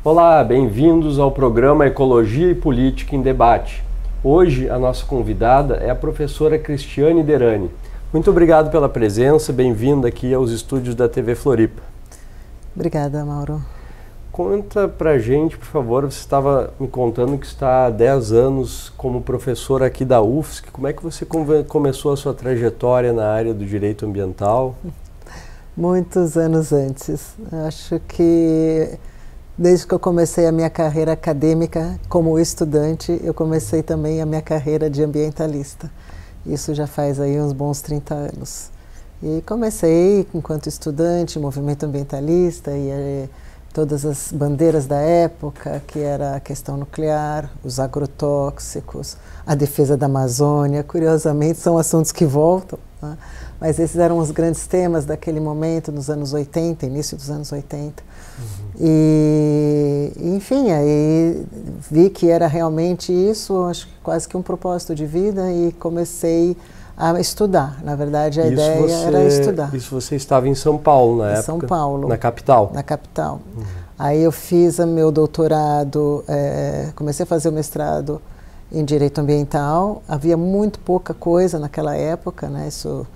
Olá, bem-vindos ao programa Ecologia e Política em Debate. Hoje a nossa convidada é a professora Cristiane Derani. Muito obrigado pela presença, bem-vinda aqui aos estúdios da TV Floripa. Obrigada, Mauro. Conta pra gente, por favor, você estava me contando que está há 10 anos como professora aqui da UFSC. Como é que você começou a sua trajetória na área do direito ambiental? Muitos anos antes. Acho que desde que eu comecei a minha carreira acadêmica como estudante, eu comecei também a minha carreira de ambientalista. Isso já faz aí uns bons 30 anos. E comecei enquanto estudante, movimento ambientalista, e todas as bandeiras da época, que era a questão nuclear, os agrotóxicos, a defesa da Amazônia. Curiosamente, são assuntos que voltam, né? Mas esses eram os grandes temas daquele momento, nos anos 80, início dos anos 80. E, enfim, aí vi que era realmente isso, acho que quase que um propósito de vida, e comecei a estudar. Na verdade, a ideia era estudar. Isso você estava em São Paulo na época? Em São Paulo. Na capital? Na capital. Aí eu fiz o meu doutorado, comecei a fazer o mestrado em Direito Ambiental. Havia muito pouca coisa naquela época, né? Isso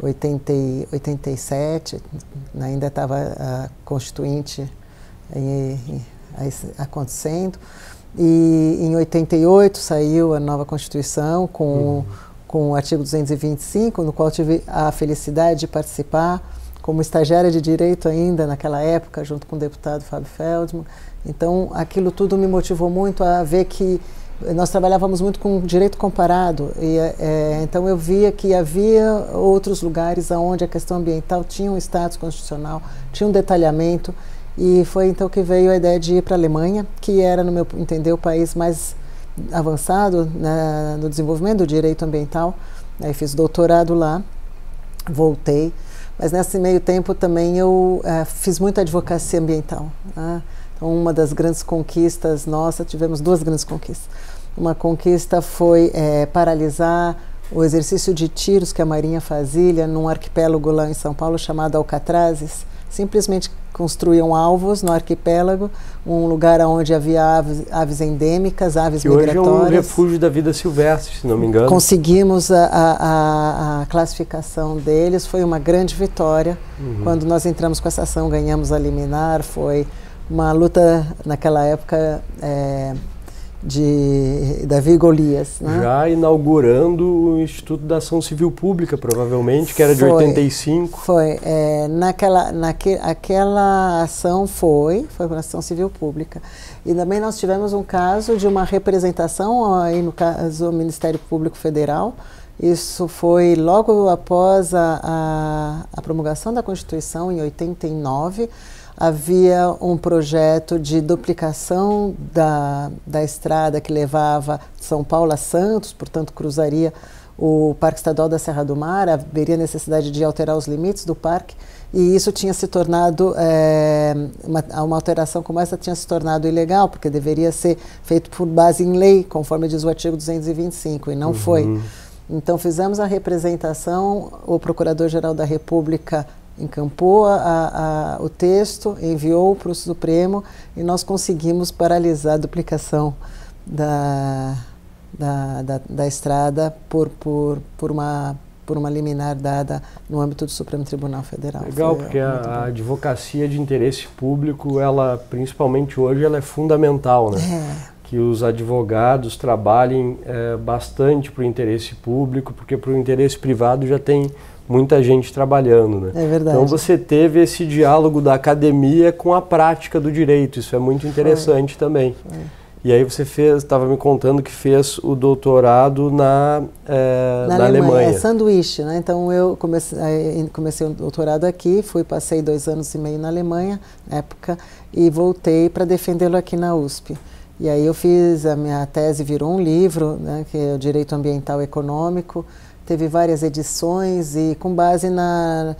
87, ainda estava a Constituinte acontecendo. E em 88 saiu a nova Constituição com o artigo 225, no qual tive a felicidade de participar como estagiária de Direito ainda naquela época, junto com o deputado Fábio Feldman. Então, aquilo tudo me motivou muito a ver que nós trabalhávamos muito com direito comparado, e então eu via que havia outros lugares onde a questão ambiental tinha um status constitucional, tinha um detalhamento, e foi então que veio a ideia de ir para a Alemanha, que era, no meu entender, o país mais avançado no desenvolvimento do direito ambiental. Aí fiz doutorado lá, voltei, mas nesse meio tempo também eu fiz muita advocacia ambiental, né? Então, uma das grandes conquistas nossas, tivemos duas grandes conquistas. Uma conquista foi paralisar o exercício de tiros que a Marinha fazia num arquipélago lá em São Paulo chamado Alcatrazes. Simplesmente construíam alvos no arquipélago, um lugar onde havia aves endêmicas, aves migratórias. Hoje é um refúgio da vida silvestre, se não me engano. Conseguimos a classificação deles, foi uma grande vitória. Quando nós entramos com essa ação, ganhamos a liminar, foi uma luta naquela época de Davi e Golias, né? Já inaugurando o Instituto da Ação Civil Pública, provavelmente, que era de 85. Foi. Aquela ação foi para a Ação Civil Pública. E também nós tivemos um caso de uma representação, aí no caso, o Ministério Público Federal. Isso foi logo após a promulgação da Constituição, em 89. Havia um projeto de duplicação da estrada que levava de São Paulo a Santos, portanto cruzaria o Parque Estadual da Serra do Mar, haveria necessidade de alterar os limites do parque, e isso tinha se tornado, uma alteração como essa tinha se tornado ilegal, porque deveria ser feito por base em lei, conforme diz o artigo 225, e não foi. Então fizemos a representação, o Procurador-Geral da República encampou o texto, enviou para o Supremo, e nós conseguimos paralisar a duplicação da estrada por uma liminar dada no âmbito do Supremo Tribunal Federal. Legal, porque a advocacia de interesse público, ela, principalmente hoje, ela é fundamental, né? Que os advogados trabalhem bastante para o interesse público, porque para o interesse privado já tem muita gente trabalhando, né? É verdade. Então você teve esse diálogo da academia com a prática do direito, isso é muito interessante também. E aí você estava me contando que fez o doutorado na Alemanha. É sanduíche, né? Então eu comecei o doutorado aqui, passei 2 anos e meio na Alemanha, na época, e voltei para defendê-lo aqui na USP. E aí eu fiz, a minha tese virou um livro, né, que é o Direito Ambiental Econômico. Teve várias edições, e com base na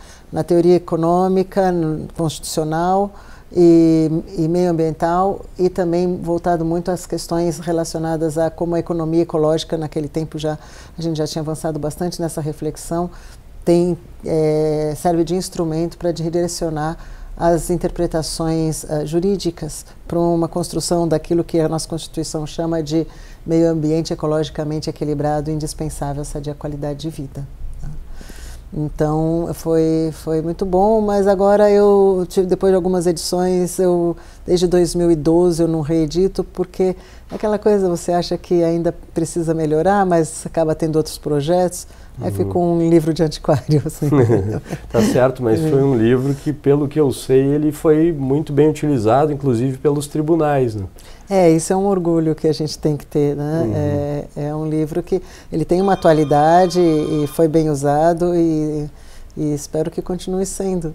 teoria econômica, constitucional e meioambiental, e também voltado muito às questões relacionadas a como a economia ecológica, naquele tempo a gente já tinha avançado bastante nessa reflexão, serve de instrumento para direcionar as interpretações jurídicas para uma construção daquilo que a nossa Constituição chama de meio ambiente ecologicamente equilibrado, indispensável à sadia qualidade de vida. Então foi muito bom, mas agora depois de algumas edições, desde 2012 eu não reedito, porque aquela coisa, você acha que ainda precisa melhorar, mas acaba tendo outros projetos, aí ficou um livro de antiquário. Assim. Tá certo, mas foi um livro que, pelo que eu sei, ele foi muito bem utilizado, inclusive pelos tribunais, né? Isso é um orgulho que a gente tem que ter, né? É um livro que ele tem uma atualidade e foi bem usado e espero que continue sendo.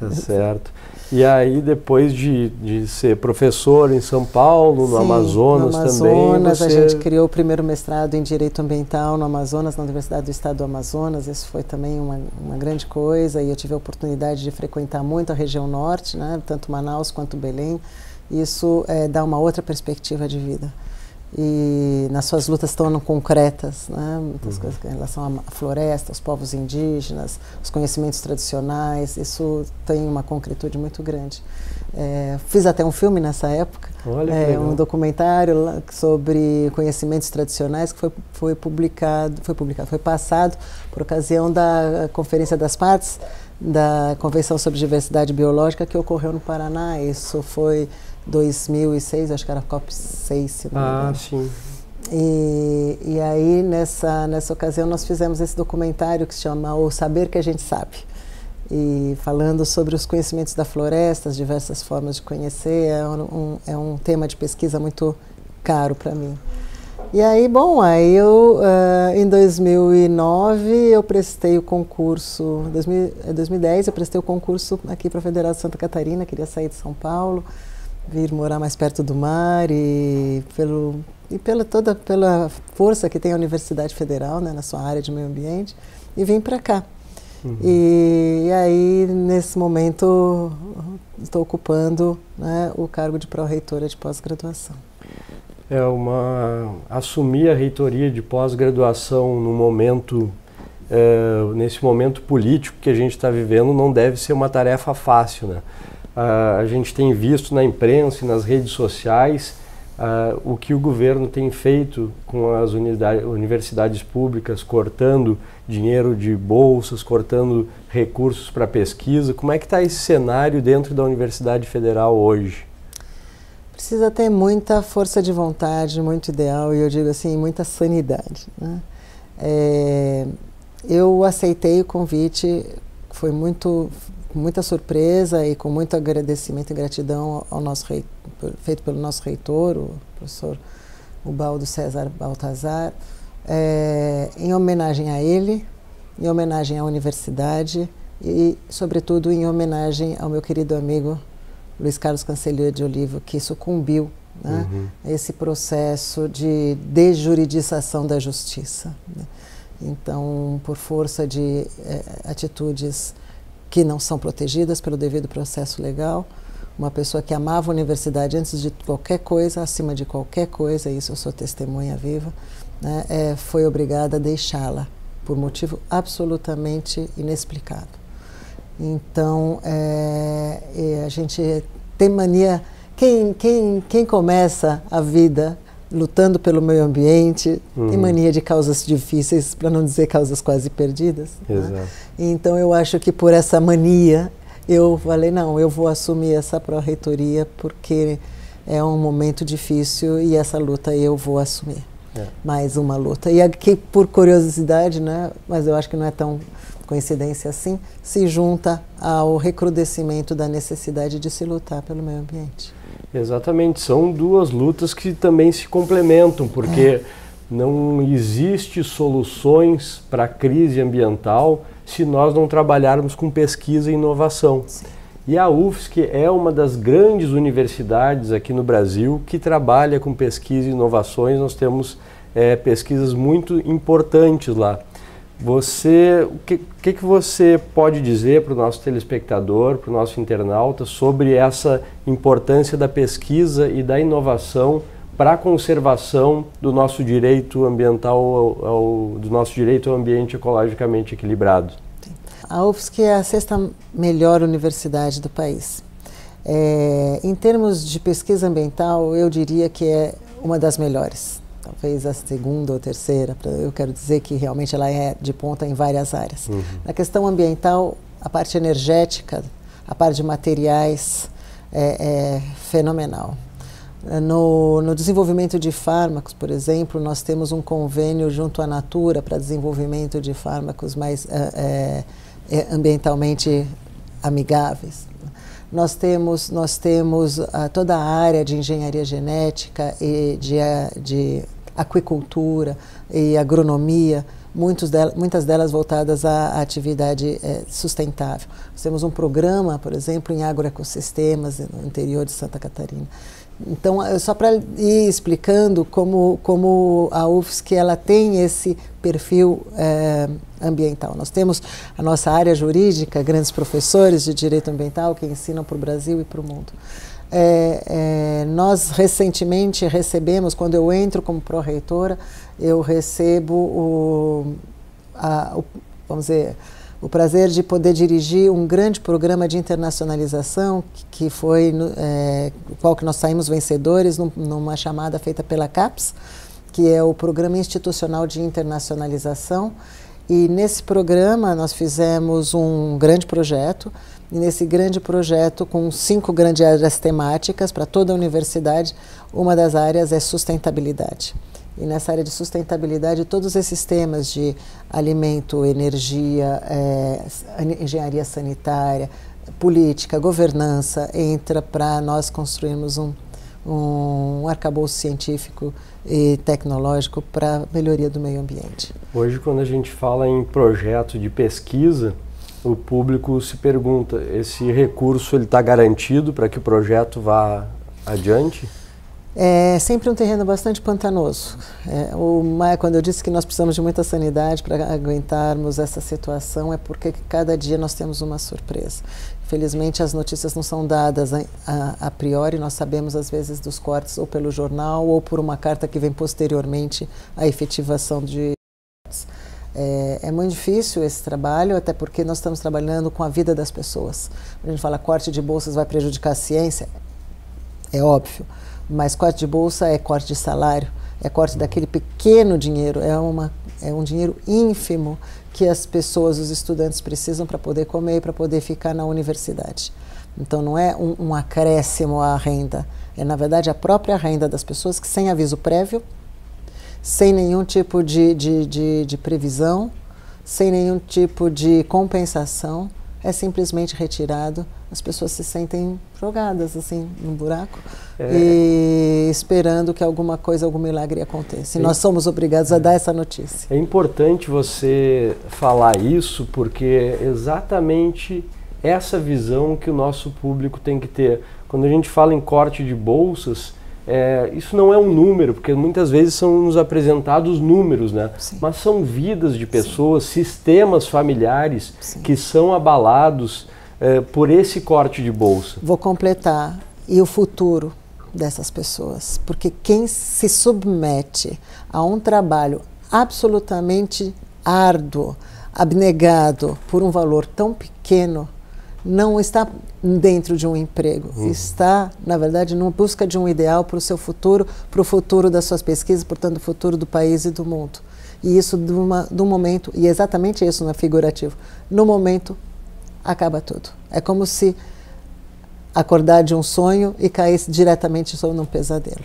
Tá certo. E aí, depois de ser professor em São Paulo, no Amazonas também, a gente criou o primeiro mestrado em Direito Ambiental no Amazonas, na Universidade do Estado do Amazonas. Isso foi também uma grande coisa e eu tive a oportunidade de frequentar muito a região norte, né? Tanto Manaus quanto Belém. Isso dá uma outra perspectiva de vida. E nas suas lutas estão concretas, né? Muitas coisas em relação à floresta, aos povos indígenas, os conhecimentos tradicionais, isso tem uma concretude muito grande. Fiz até um filme nessa época, um documentário sobre conhecimentos tradicionais que foi passado por ocasião da Conferência das Partes da Convenção sobre Diversidade Biológica que ocorreu no Paraná. Isso foi 2006, acho que era a COP6, se não me engano. Sim. E aí, nessa ocasião, nós fizemos esse documentário que se chama O Saber que a Gente Sabe. E falando sobre os conhecimentos da floresta, as diversas formas de conhecer, é um tema de pesquisa muito caro para mim. E aí, em 2009, eu prestei o concurso, 2010, eu prestei o concurso aqui para a Federal de Santa Catarina, queria sair de São Paulo, vir morar mais perto do mar e pela força que tem a Universidade Federal, né, na sua área de meio ambiente, e vim para cá. E aí, nesse momento, estou ocupando, né, o cargo de pró-reitora de pós-graduação. Assumir a reitoria de pós-graduação nesse momento político que a gente está vivendo não deve ser uma tarefa fácil, né? A gente tem visto na imprensa e nas redes sociais o que o governo tem feito com as universidades públicas, cortando dinheiro de bolsas, cortando recursos para pesquisa. Como é que está esse cenário dentro da Universidade Federal hoje? Precisa ter muita força de vontade, muito ideal, e eu digo assim, muita sanidade, né? Eu aceitei o convite, foi com muita surpresa e com muito agradecimento e gratidão feito pelo nosso reitor, o professor Ubaldo César Baltazar, em homenagem a ele, em homenagem à universidade e, sobretudo, em homenagem ao meu querido amigo Luiz Carlos Cancelheiro de Oliva, que sucumbiu, né, a esse processo de desjuridização da justiça, né? Então, por força de atitudes que não são protegidas pelo devido processo legal, uma pessoa que amava a universidade antes de qualquer coisa, acima de qualquer coisa, isso eu sou testemunha viva, né, foi obrigada a deixá-la por motivo absolutamente inexplicável. Então, a gente tem mania, quem começa a vida lutando pelo meio ambiente, tem mania de causas difíceis, para não dizer causas quase perdidas. Exato. Né? Então, eu acho que por essa mania, eu falei, não, eu vou assumir essa pró-reitoria, porque é um momento difícil e essa luta eu vou assumir. Mais uma luta. E aqui, por curiosidade, né, mas eu acho que não é tão coincidência assim, se junta ao recrudescimento da necessidade de se lutar pelo meio ambiente. Exatamente, são duas lutas que também se complementam, porque não existe soluções para a crise ambiental se nós não trabalharmos com pesquisa e inovação. Sim. E a UFSC é uma das grandes universidades aqui no Brasil que trabalha com pesquisa e inovações. Nós temos pesquisas muito importantes lá. O que você pode dizer para o nosso telespectador, para o nosso internauta, sobre essa importância da pesquisa e da inovação para a conservação do nosso direito ambiental, do nosso direito ao ambiente ecologicamente equilibrado? A UFSC é a 6ª melhor universidade do país. Em termos de pesquisa ambiental, eu diria que é uma das melhores. Talvez a 2ª ou 3ª, eu quero dizer que realmente ela é de ponta em várias áreas. Na questão ambiental, a parte energética, a parte de materiais é fenomenal. No desenvolvimento de fármacos, por exemplo, nós temos um convênio junto à Natura para desenvolvimento de fármacos mais ambientalmente amigáveis. Nós temos toda a área de engenharia genética e de aquicultura e agronomia, muitas delas voltadas à atividade sustentável. Nós temos um programa, por exemplo, em agroecossistemas no interior de Santa Catarina. Então, só para ir explicando como a UFSC ela tem esse perfil ambiental. Nós temos a nossa área jurídica, grandes professores de direito ambiental que ensinam para o Brasil e para o mundo. Nós recentemente recebemos, quando eu entro como pró-reitora, eu recebo vamos dizer, o prazer de poder dirigir um grande programa de internacionalização que foi o qual que nós saímos vencedores numa chamada feita pela CAPES, que é o Programa Institucional de Internacionalização. E nesse programa nós fizemos um grande projeto, e nesse grande projeto com 5 grandes áreas temáticas para toda a universidade, uma das áreas é sustentabilidade. E nessa área de sustentabilidade, todos esses temas de alimento, energia, engenharia sanitária, política, governança, entra para nós construirmos um arcabouço científico e tecnológico para a melhoria do meio ambiente. Hoje, quando a gente fala em projeto de pesquisa, o público se pergunta, esse recurso está garantido para que o projeto vá adiante? É sempre um terreno bastante pantanoso. Quando eu disse que nós precisamos de muita sanidade para aguentarmos essa situação, é porque cada dia nós temos uma surpresa. Infelizmente, as notícias não são dadas a priori, nós sabemos às vezes dos cortes ou pelo jornal ou por uma carta que vem posteriormente à efetivação de cortes. É muito difícil esse trabalho, até porque nós estamos trabalhando com a vida das pessoas. A gente fala corte de bolsas vai prejudicar a ciência, é óbvio. Mas corte de bolsa é corte de salário, é corte daquele pequeno dinheiro, é um dinheiro ínfimo que as pessoas, os estudantes precisam para poder comer e para poder ficar na universidade. Então não é um acréscimo à renda, é na verdade a própria renda das pessoas que sem aviso prévio, sem nenhum tipo de previsão, sem nenhum tipo de compensação, é simplesmente retirado. As pessoas se sentem jogadas assim num buraco e esperando que alguma coisa, algum milagre aconteça. E nós somos obrigados a dar essa notícia. É importante você falar isso porque exatamente essa visão que o nosso público tem que ter. Quando a gente fala em corte de bolsas, isso não é um número, porque muitas vezes são nos apresentados números, né? Sim. Mas são vidas de pessoas, sim, sistemas familiares, sim, que são abalados por esse corte de bolsa. Vou completar. E o futuro dessas pessoas? Porque quem se submete a um trabalho absolutamente árduo, abnegado por um valor tão pequeno, não está dentro de um emprego, está, na verdade, numa busca de um ideal para o seu futuro, para o futuro das suas pesquisas, portanto, o futuro do país e do mundo. E isso, de um momento, e exatamente isso não é figurativo, no momento acaba tudo. É como se acordar de um sonho e caísse diretamente num pesadelo.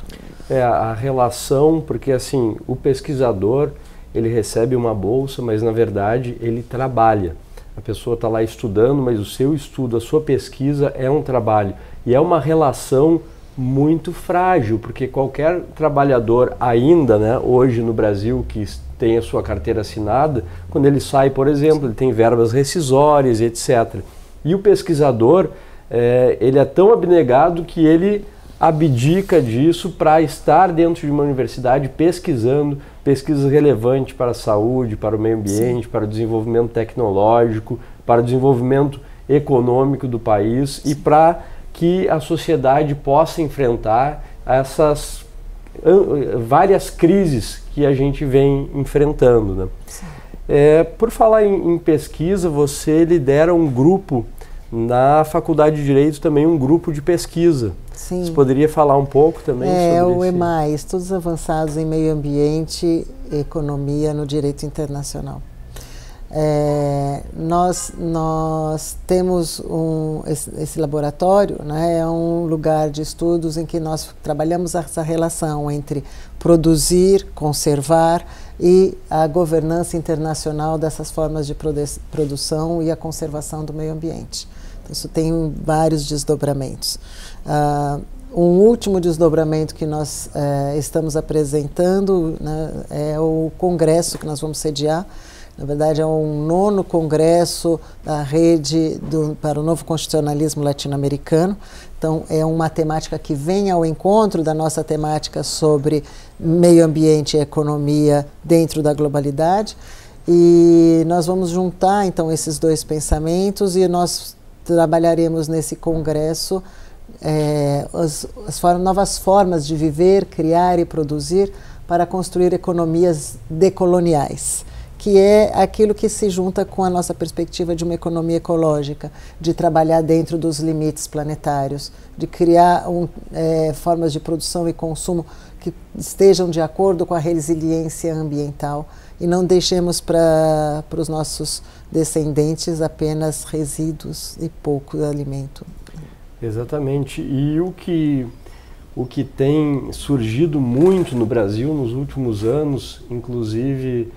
A relação, porque assim, o pesquisador, ele recebe uma bolsa, mas na verdade ele trabalha. A pessoa está lá estudando, mas o seu estudo, a sua pesquisa é um trabalho. E é uma relação muito frágil, porque qualquer trabalhador ainda, né, hoje no Brasil, que tem a sua carteira assinada, quando ele sai, por exemplo, ele tem verbas rescisórias, etc. E o pesquisador, ele é tão abnegado que ele abdica disso para estar dentro de uma universidade pesquisando, pesquisas relevantes para a saúde, para o meio ambiente, sim, para o desenvolvimento tecnológico, para o desenvolvimento econômico do país, sim, e para que a sociedade possa enfrentar essas várias crises que a gente vem enfrentando, né? Por falar em pesquisa, você lidera um grupo na Faculdade de Direito, também um grupo de pesquisa. Sim. Você poderia falar um pouco também sobre isso? O EMAI, Estudos Avançados em Meio Ambiente e Economia no Direito Internacional. Nós temos esse laboratório, né, é um lugar de estudos em que nós trabalhamos essa relação entre produzir, conservar e a governança internacional dessas formas de produção e a conservação do meio ambiente. Então, isso tem vários desdobramentos. Um último desdobramento que nós estamos apresentando, né, é o congresso que nós vamos sediar. Na verdade, é um 9º congresso da rede para o novo constitucionalismo latino-americano. Então, é uma temática que vem ao encontro da nossa temática sobre meio ambiente e economia dentro da globalidade. E nós vamos juntar, então, esses dois pensamentos e nós trabalharemos nesse congresso novas formas de viver, criar e produzir para construir economias decoloniais, que é aquilo que se junta com a nossa perspectiva de uma economia ecológica, de trabalhar dentro dos limites planetários, de criar formas de produção e consumo que estejam de acordo com a resiliência ambiental e não deixemos para os nossos descendentes apenas resíduos e pouco alimento. Exatamente. E o que tem surgido muito no Brasil nos últimos anos, inclusive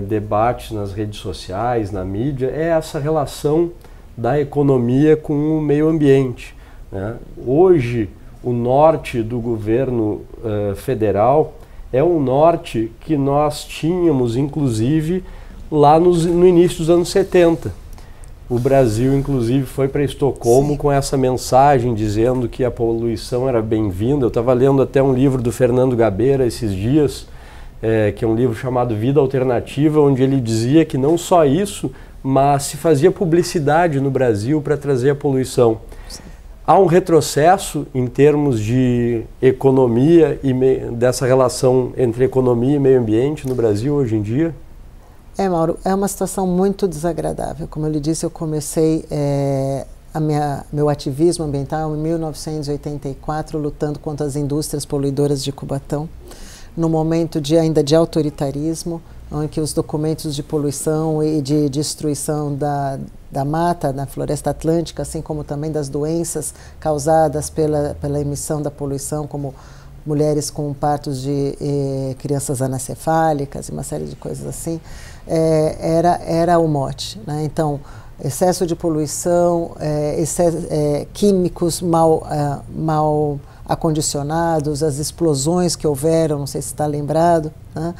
debates nas redes sociais, na mídia, é essa relação da economia com o meio ambiente, né? Hoje, o norte do governo federal é um norte que nós tínhamos, inclusive, lá no início dos anos 70. O Brasil, inclusive, foi para Estocolmo com essa mensagem dizendo que a poluição era bem-vinda. Eu estava lendo até um livro do Fernando Gabeira esses dias, que é um livro chamado Vida Alternativa, onde ele dizia que não só isso, mas se fazia publicidade no Brasil para trazer a poluição. Sim. Há um retrocesso em termos de economia e dessa relação entre economia e meio ambiente no Brasil hoje em dia? Mauro, é uma situação muito desagradável. Como eu lhe disse, eu comecei meu ativismo ambiental em 1984, lutando contra as indústrias poluidoras de Cubatão, no momento ainda de autoritarismo, em que os documentos de poluição e de destruição da mata, da floresta atlântica, assim como também das doenças causadas pela emissão da poluição, como mulheres com partos de crianças anacefálicas e uma série de coisas assim, era o mote, né? Então, excesso de poluição, químicos mal acondicionados, as explosões que houveram, não sei se está lembrado, né?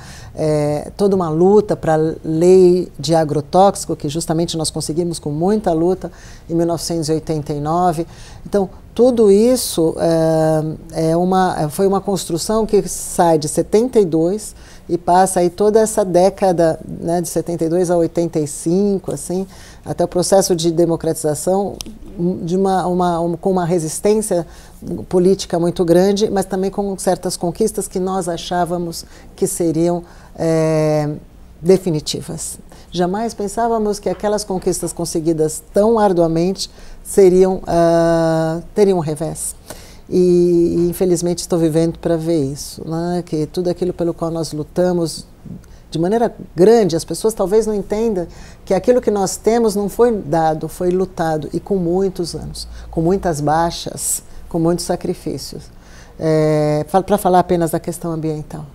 Toda uma luta para a lei de agrotóxico, que justamente nós conseguimos com muita luta em 1989. Então, tudo isso foi uma construção que sai de 72 e passa aí toda essa década, né, de 72 a 85, assim, até o processo de democratização com uma resistência política muito grande, mas também com certas conquistas que nós achávamos que seriam definitivas. Jamais pensávamos que aquelas conquistas conseguidas tão arduamente teriam um revés. E infelizmente estou vivendo para ver isso, né? Que tudo aquilo pelo qual nós lutamos de maneira grande, as pessoas talvez não entendam que aquilo que nós temos não foi dado, foi lutado, e com muitos anos, com muitas baixas, com muitos sacrifícios. Para falar apenas da questão ambiental.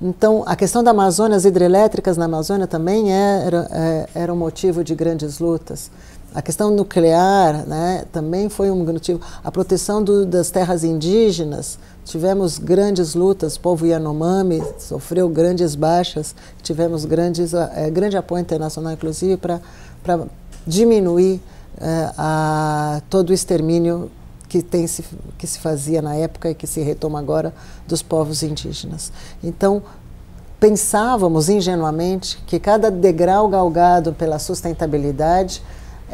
Então, a questão da Amazônia, as hidrelétricas na Amazônia também era um motivo de grandes lutas. A questão nuclear, né, também foi um motivo. A proteção das terras indígenas, tivemos grandes lutas, o povo Yanomami sofreu grandes baixas, tivemos grande apoio internacional, inclusive, para diminuir todo o extermínio que se fazia na época e que se retoma agora dos povos indígenas. Então, pensávamos ingenuamente que cada degrau galgado pela sustentabilidade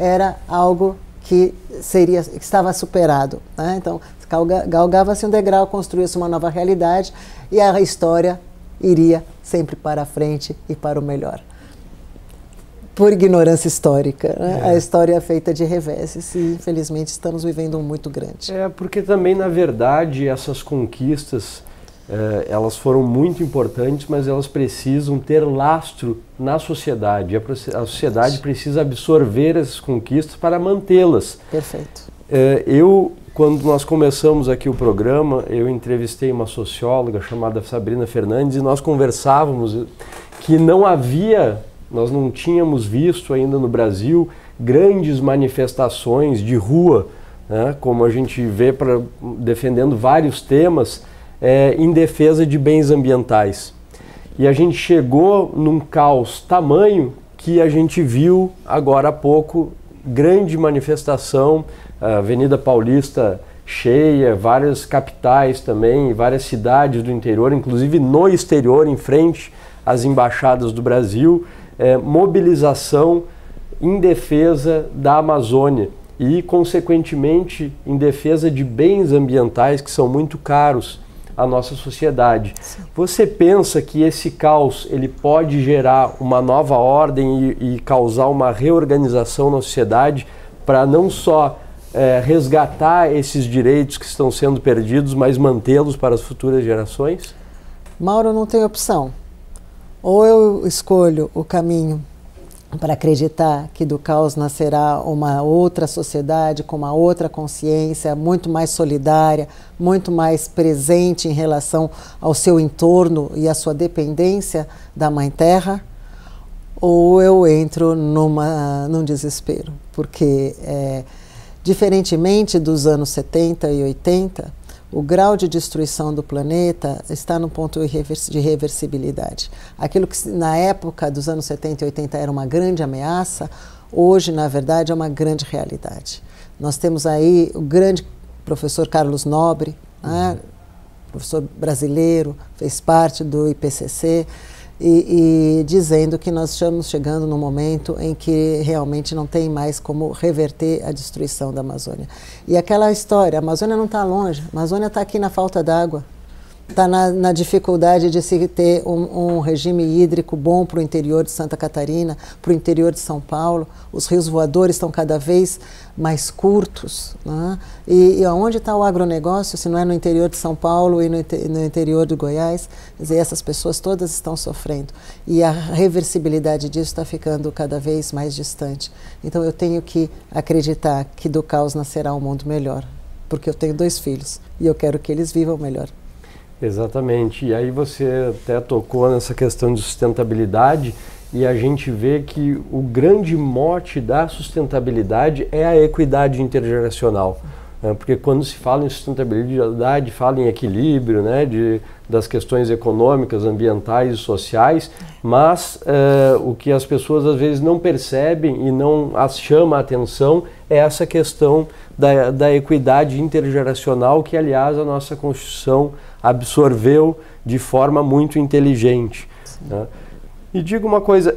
era algo que estava superado, né? Então, galgava-se um degrau, construía-se uma nova realidade e a história iria sempre para a frente e para o melhor. por ignorância histórica. Né? A história é feita de reveses e, infelizmente, estamos vivendo um muito grande. Porque também, na verdade, essas conquistas, elas foram muito importantes, mas elas precisam ter lastro na sociedade. A sociedade precisa absorver essas conquistas para mantê-las. Perfeito. Quando nós começamos aqui o programa, eu entrevistei uma socióloga chamada Sabrina Fernandes e nós conversávamos que nós não tínhamos visto ainda no Brasil grandes manifestações de rua, né, como a gente vê defendendo vários temas em defesa de bens ambientais. E a gente chegou num caos tamanho que a gente viu agora há pouco grande manifestação, a Avenida Paulista cheia, várias capitais também, várias cidades do interior, inclusive no exterior, em frente às embaixadas do Brasil, mobilização em defesa da Amazônia e, consequentemente, em defesa de bens ambientais que são muito caros à nossa sociedade. Sim. Você pensa que esse caos ele pode gerar uma nova ordem e causar uma reorganização na sociedade para não só resgatar esses direitos que estão sendo perdidos, mas mantê-los para as futuras gerações? Mauro, não tem opção. Ou eu escolho o caminho para acreditar que do caos nascerá uma outra sociedade com uma outra consciência, muito mais solidária, muito mais presente em relação ao seu entorno e à sua dependência da Mãe Terra, ou eu entro num desespero, porque diferentemente dos anos 70 e 80, o grau de destruição do planeta está no ponto de reversibilidade. Aquilo que na época dos anos 70 e 80 era uma grande ameaça, hoje, na verdade, é uma grande realidade. Nós temos aí o grande professor Carlos Nobre, né, professor brasileiro, fez parte do IPCC, e dizendo que nós estamos chegando num momento em que realmente não tem mais como reverter a destruição da Amazônia. E aquela história, a Amazônia não está longe, a Amazônia está aqui na falta d'água, está na dificuldade de se ter um regime hídrico bom para o interior de Santa Catarina, para o interior de São Paulo. Os rios voadores estão cada vez mais curtos. Né? E onde está o agronegócio, se não é no interior de São Paulo e no interior de Goiás? Quer dizer, essas pessoas todas estão sofrendo. E a reversibilidade disso está ficando cada vez mais distante. Então eu tenho que acreditar que do caos nascerá um mundo melhor, porque eu tenho 2 filhos e eu quero que eles vivam melhor. Exatamente, e aí você até tocou nessa questão de sustentabilidade e a gente vê que o grande mote da sustentabilidade é a equidade intergeracional, né? Porque quando se fala em sustentabilidade, fala em equilíbrio, né? Das questões econômicas, ambientais e sociais, mas o que as pessoas às vezes não percebem e não as chama a atenção é essa questão da equidade intergeracional que, aliás, a nossa Constituição absorveu de forma muito inteligente. Né? E digo uma coisa,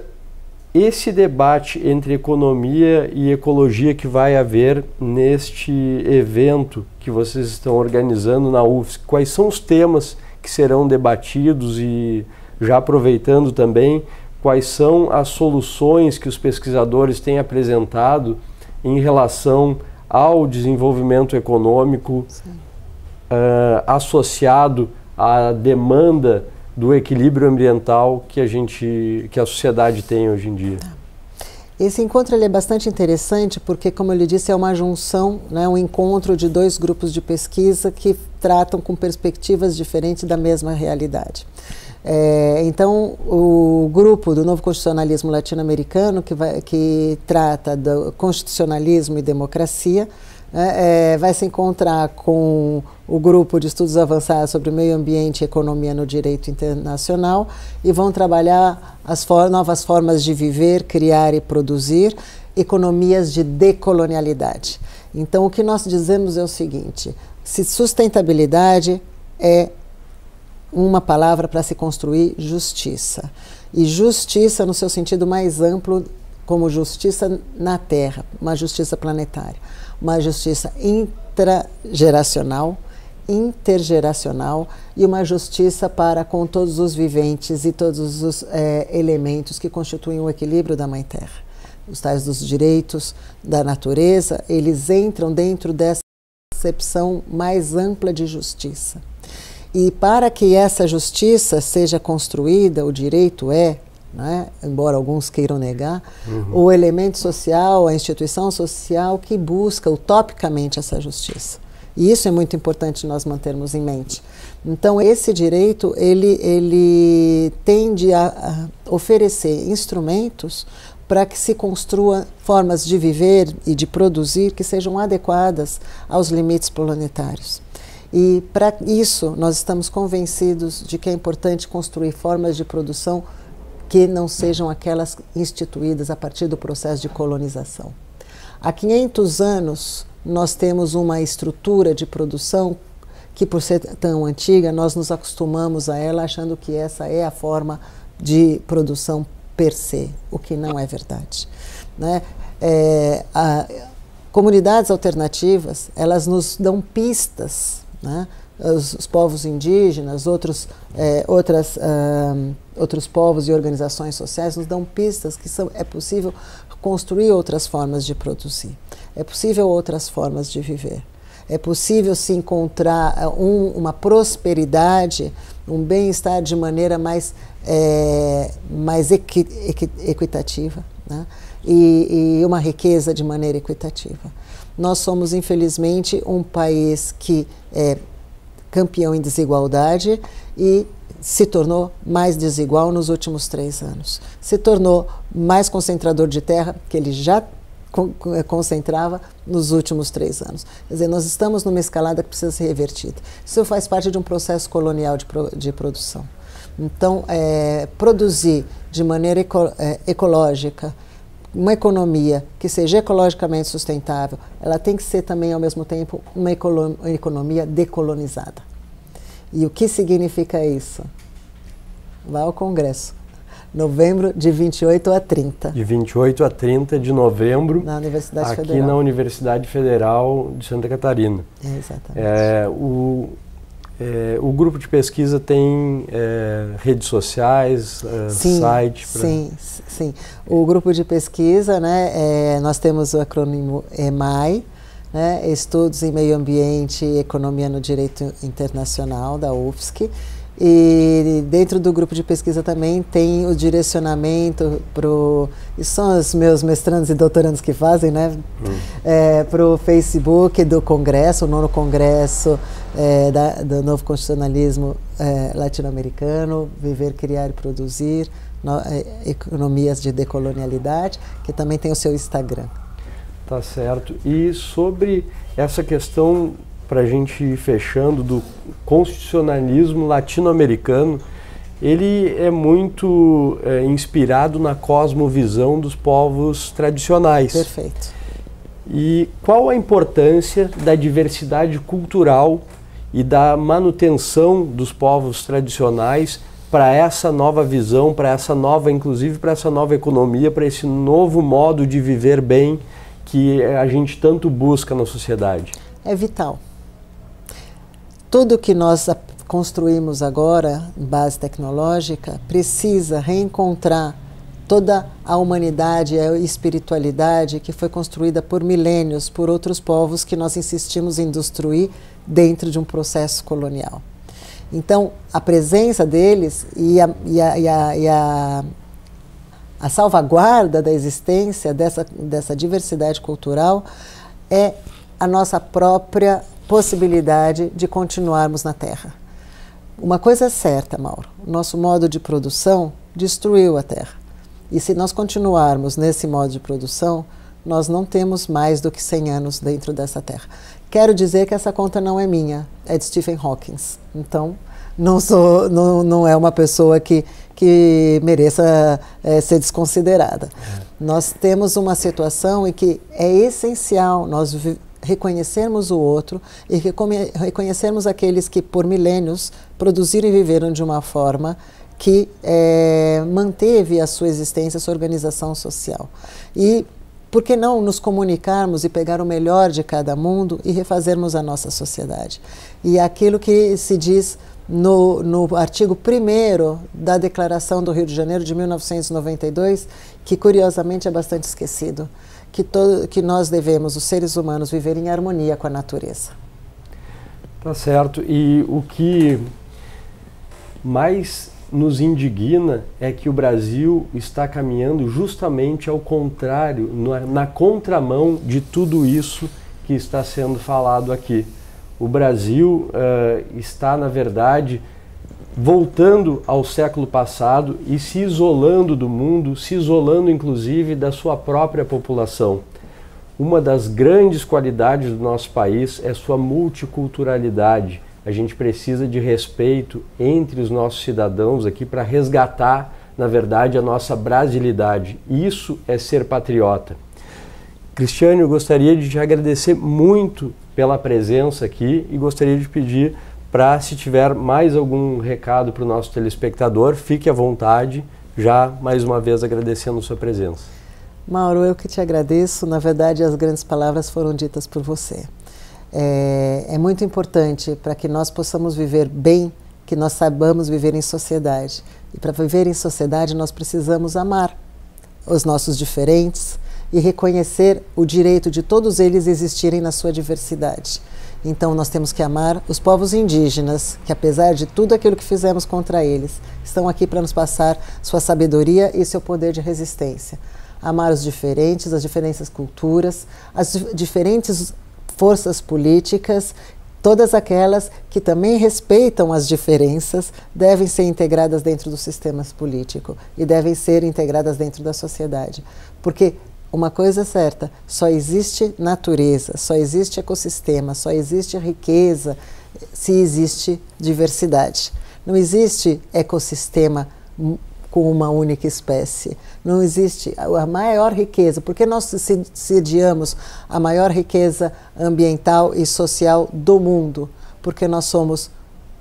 esse debate entre economia e ecologia que vai haver neste evento que vocês estão organizando na UFSC, quais são os temas que serão debatidos e, já aproveitando também, quais são as soluções que os pesquisadores têm apresentado em relação ao desenvolvimento econômico associado à demanda do equilíbrio ambiental que a sociedade tem hoje em dia. Esse encontro ele é bastante interessante porque, como eu lhe disse, é uma junção, né, um encontro de 2 grupos de pesquisa que tratam com perspectivas diferentes da mesma realidade. Então, o grupo do Novo Constitucionalismo Latino-Americano, que trata do constitucionalismo e democracia, vai se encontrar com o grupo de estudos avançados sobre meio ambiente e economia no direito internacional e vão trabalhar as novas formas de viver, criar e produzir, economias de decolonialidade. Então, o que nós dizemos é o seguinte: se sustentabilidade é uma palavra para se construir justiça, e justiça no seu sentido mais amplo, como justiça na Terra, uma justiça planetária, uma justiça intrageracional, intergeracional e uma justiça para com todos os viventes e todos os elementos que constituem o equilíbrio da Mãe Terra. os tais dos direitos da natureza, eles entram dentro dessa concepção mais ampla de justiça. E para que essa justiça seja construída, o direito é, né, embora alguns queiram negar, o elemento social, a instituição social que busca utopicamente essa justiça. E isso é muito importante nós mantermos em mente. Então, esse direito, ele tende a oferecer instrumentos para que se construa formas de viver e de produzir que sejam adequadas aos limites planetários. E para isso, nós estamos convencidos de que é importante construir formas de produção que não sejam aquelas instituídas a partir do processo de colonização. Há 500 anos, nós temos uma estrutura de produção que, por ser tão antiga, nós nos acostumamos a ela achando que essa é a forma de produção per se, o que não é verdade, né? Comunidades alternativas, elas nos dão pistas, né? Os povos indígenas, outros povos e organizações sociais nos dão pistas que é possível construir outras formas de produzir, é possível outras formas de viver, é possível se encontrar uma prosperidade, um bem-estar de maneira mais equitativa, né? E uma riqueza de maneira equitativa. Nós somos, infelizmente, um país que é campeão em desigualdade e se tornou mais desigual nos últimos 3 anos. Se tornou mais concentrador de terra, que ele já concentrava nos últimos 3 anos. Quer dizer, nós estamos numa escalada que precisa ser revertida. Isso faz parte de um processo colonial de produção. Então, produzir de maneira ecológica, uma economia que seja ecologicamente sustentável, ela tem que ser também, ao mesmo tempo, uma economia decolonizada. E o que significa isso? Vá ao Congresso. Novembro, de 28 a 30. De 28 a 30 de novembro, na Universidade aqui Federal. Na Universidade Federal de Santa Catarina. Exatamente. O grupo de pesquisa tem redes sociais, site? Sim. O grupo de pesquisa, né, nós temos o acrônimo EMAI, né, Estudos em Meio Ambiente e Economia no Direito Internacional, da UFSC. E dentro do grupo de pesquisa também tem o direcionamento isso são os meus mestrandos e doutorandos que fazem, né? Para o Facebook do Congresso, o 9º Congresso do Novo Constitucionalismo Latino-Americano, Viver, Criar e Produzir, Economias de Decolonialidade, que também tem o seu Instagram. Tá certo. E sobre essa questão, para a gente ir fechando, do constitucionalismo latino-americano, ele é muito inspirado na cosmovisão dos povos tradicionais. Perfeito. E qual a importância da diversidade cultural e da manutenção dos povos tradicionais para essa nova visão, para essa nova, inclusive para essa nova economia, para esse novo modo de viver bem que a gente tanto busca na sociedade? É vital. Tudo que nós construímos agora, em base tecnológica, precisa reencontrar toda a humanidade e a espiritualidade que foi construída por milênios, por outros povos que nós insistimos em destruir dentro de um processo colonial. Então, a presença deles e a salvaguarda da existência dessa diversidade cultural é a nossa própria possibilidade de continuarmos na Terra. Uma coisa é certa, Mauro, o nosso modo de produção destruiu a Terra. E se nós continuarmos nesse modo de produção, nós não temos mais do que 100 anos dentro dessa Terra. Quero dizer que essa conta não é minha, é de Stephen Hawking. Então, não é uma pessoa que mereça ser desconsiderada. Nós temos uma situação em que é essencial nós reconhecermos o outro e reconhecermos aqueles que por milênios produziram e viveram de uma forma que manteve a sua existência, a sua organização social. E por que não nos comunicarmos e pegar o melhor de cada mundo e refazermos a nossa sociedade? E aquilo que se diz no artigo 1º da Declaração do Rio de Janeiro de 1992, que curiosamente é bastante esquecido, que nós devemos, os seres humanos, viver em harmonia com a natureza. Tá certo. E o que mais nos indigna é que o Brasil está caminhando justamente ao contrário, na contramão de tudo isso que está sendo falado aqui. O Brasil está, na verdade, voltando ao século passado e se isolando do mundo, se isolando inclusive da sua própria população. Uma das grandes qualidades do nosso país é sua multiculturalidade. A gente precisa de respeito entre os nossos cidadãos aqui para resgatar, na verdade, a nossa brasilidade. Isso é ser patriota. Cristiane, eu gostaria de te agradecer muito pela presença aqui e gostaria de pedir para, se tiver mais algum recado para o nosso telespectador, fique à vontade, já mais uma vez agradecendo a sua presença. Mauro, eu que te agradeço. Na verdade, as grandes palavras foram ditas por você. É muito importante para que nós possamos viver bem, que nós saibamos viver em sociedade. E para viver em sociedade nós precisamos amar os nossos diferentes e reconhecer o direito de todos eles existirem na sua diversidade. Então nós temos que amar os povos indígenas, que apesar de tudo aquilo que fizemos contra eles, estão aqui para nos passar sua sabedoria e seu poder de resistência. Amar os diferentes, as diferentes culturas, as diferentes forças políticas, todas aquelas que também respeitam as diferenças, devem ser integradas dentro dos sistemas políticos e devem ser integradas dentro da sociedade. Porque uma coisa é certa, só existe natureza, só existe ecossistema, só existe riqueza se existe diversidade. Não existe ecossistema com uma única espécie. Não existe a maior riqueza, porque nós sediamos a maior riqueza ambiental e social do mundo, porque nós somos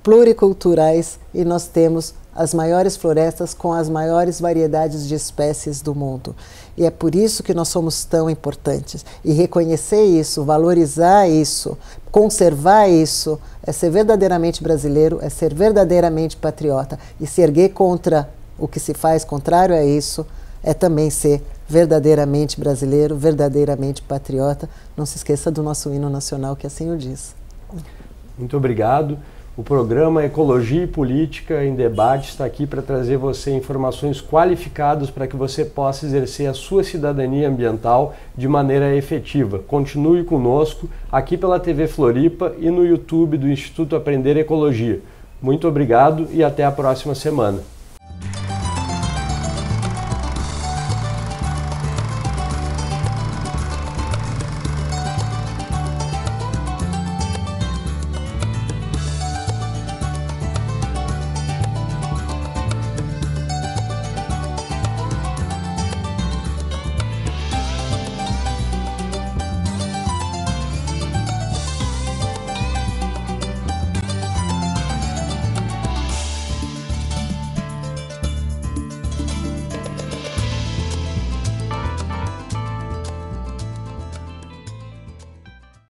pluriculturais e nós temos as maiores florestas com as maiores variedades de espécies do mundo. E é por isso que nós somos tão importantes. E reconhecer isso, valorizar isso, conservar isso, é ser verdadeiramente brasileiro, é ser verdadeiramente patriota. E se erguer contra o que se faz contrário a isso é também ser verdadeiramente brasileiro, verdadeiramente patriota. Não se esqueça do nosso hino nacional, que assim o diz. Muito obrigado. O programa Ecologia e Política em Debate está aqui para trazer você informações qualificadas para que você possa exercer a sua cidadania ambiental de maneira efetiva. Continue conosco aqui pela TV Floripa e no YouTube do Instituto Aprender Ecologia. Muito obrigado e até a próxima semana.